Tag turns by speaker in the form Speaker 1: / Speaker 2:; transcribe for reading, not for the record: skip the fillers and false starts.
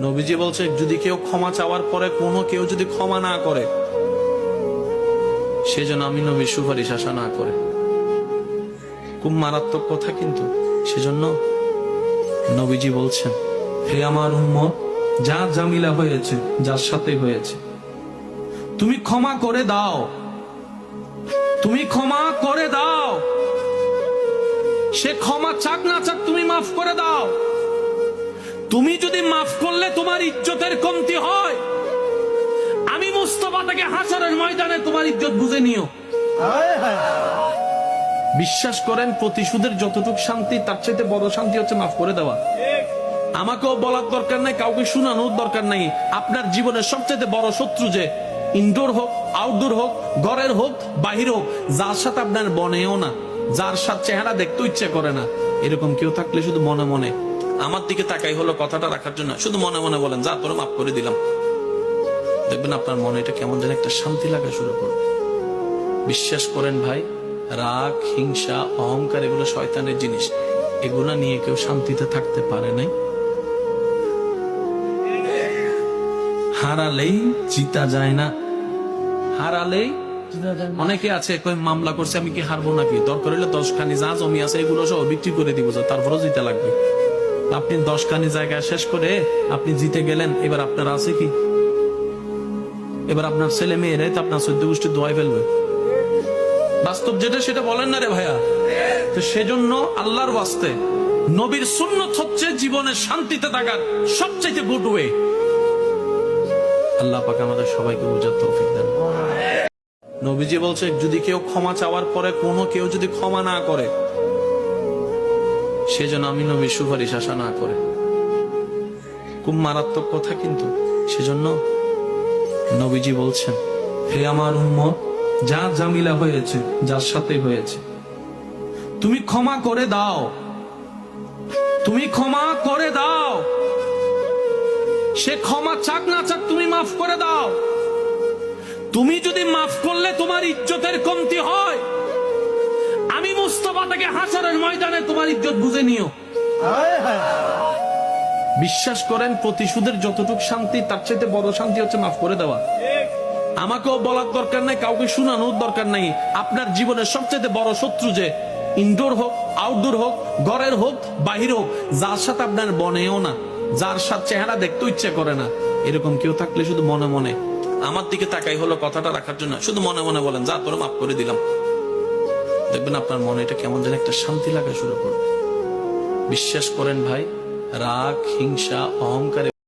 Speaker 1: নবীজি বলছে যদি কেউ ক্ষমা চাওয়ার পরে কোনো কেউ যদি ক্ষমা না করে, সেজন্য আমি নবীর সুপারিশ আশা না করে। খুব মারাত্মক কথা, কিন্তু সেজন্য নবীজি বলছেন, হে আমার উম্মত, যা জামিলা হয়েছে, যার সাথে হয়েছে, তুমি ক্ষমা করে দাও, তুমি ক্ষমা করে দাও। সে ক্ষমা চাক না চাক, তুমি মাফ করে দাও। তুমি যদি মাফ করলে তোমার ইজ্জতের কমতি হয়, আমি মুস্তাফা থেকে হাসরের ময়দানে তোমার ইজ্জত বুঝে নিও। বিশ্বাস করেন, প্রতিশোধের যতটুক শান্তি, তার চাইতে বড় শান্তি হচ্ছে মাফ করে দেওয়া। আমাকেও বলার দরকার নাই, কাউকে শোনানোর দরকার নাই। আপনার জীবনের সবচেয়ে বড় শত্রু যে ইনডোর হোক, আউটডোর হোক, ঘরের হোক, বাহির হোক, যার সাথে আপনার বনেও না, যার সাথে চেহারা দেখতে ইচ্ছে করে না, এরকম কেউ থাকলে শুধু মনে মনে আমার দিকে তাকাই হলো কথাটা রাখার জন্য, শুধু মনে মনে বলেন, যা তোর মাফ করে দিলাম। দেখবেন আপনার মনে এটা কেমন যেন একটা শান্তি লাগা শুরু করবে। বিশ্বাস করেন ভাই, রাগ, হিংসা, অহংকার এগুলো শয়তানের জিনিস। এগুলা নিয়ে কেউ শান্তিতে থাকতে পারে নাই। হারালেই জিতা যায় না, হারালেই। অনেকে আছে কই মামলা করছে, আমি কি হারবো নাকি? দরকার হলে 10 খানি যা জমি আছে এগুলো সব বিক্রি করে দিব, তারপরও জিতে লাগবে। আপনি 10 খানি জায়গা শেষ করে আপনি জিতে গেলেন, এবার আপনার আছে কি? এবার আপনার ছেলে মেয়েরাই তো আপনার 14 গোষ্ঠী দোয়াই ফেলবে। বাস্তব যেটা সেটা বলেন না রে ভাইয়া। তো সেজন্য আল্লাহর ওয়াস্তে নবীর সুন্নত হচ্ছে জীবনের শান্তিতে থাকার সবচেয়ে গুড ওয়ে। আল্লাহ পাক আমাদের সবাইকে বোঝার তৌফিক দেন। নবীজি বলছে যদি কেউ ক্ষমা চাওয়ার পরে কোনো কেউ যদি ক্ষমা না করে, সেজন্য আমি নবীর সুপারিশ আশা না করে। খুব মারাত্মক কথা, কিন্তু সেজন্য নবীজি বলছেন, হে আমার উম্মত, যা জামিলা হয়েছে, যার সাথে হয়েছে, তুমি ক্ষমা করে দাও, তুমি ক্ষমা করে দাও। সে ক্ষমা চাক না চাক, তুমি মাফ করে দাও। তুমি যদি মাফ করলে তোমার ইজ্জতের কমতি হয়, আমি মুস্তাফা থেকে হাসরের ময়দানে তোমার ইজ্জত বুঝে নিও। বিশ্বাস করেন, প্রতিশোধের যতটুক শান্তি, তার চাইতে বড় শান্তি হচ্ছে মাফ করে দেওয়া। আমাকেও বলার দরকার নাই, কাউকে শোনানোর দরকার নাই। আপনার জীবনের সবচেয়ে বড় শত্রু যে ইনডোর হোক, আউটডোর হোক, ঘরের হোক, বাহির হোক, যার সাথে আপনার বনেও না, যার সাথে চেহারা দেখতে ইচ্ছে করে না, এরকম কেউ থাকলে শুধু মনে মনে আমার দিকে তাকাই হলো কথাটা রাখার জন্য, শুধু মনে মনে বলেন, যা তোর মাফ করে দিলাম। দেখবেন আপনার মনে এটা কেমন যেন একটা শান্তি লাগা শুরু করবে। বিশ্বাস করেন ভাই, রাগ, হিংসা, অহংকার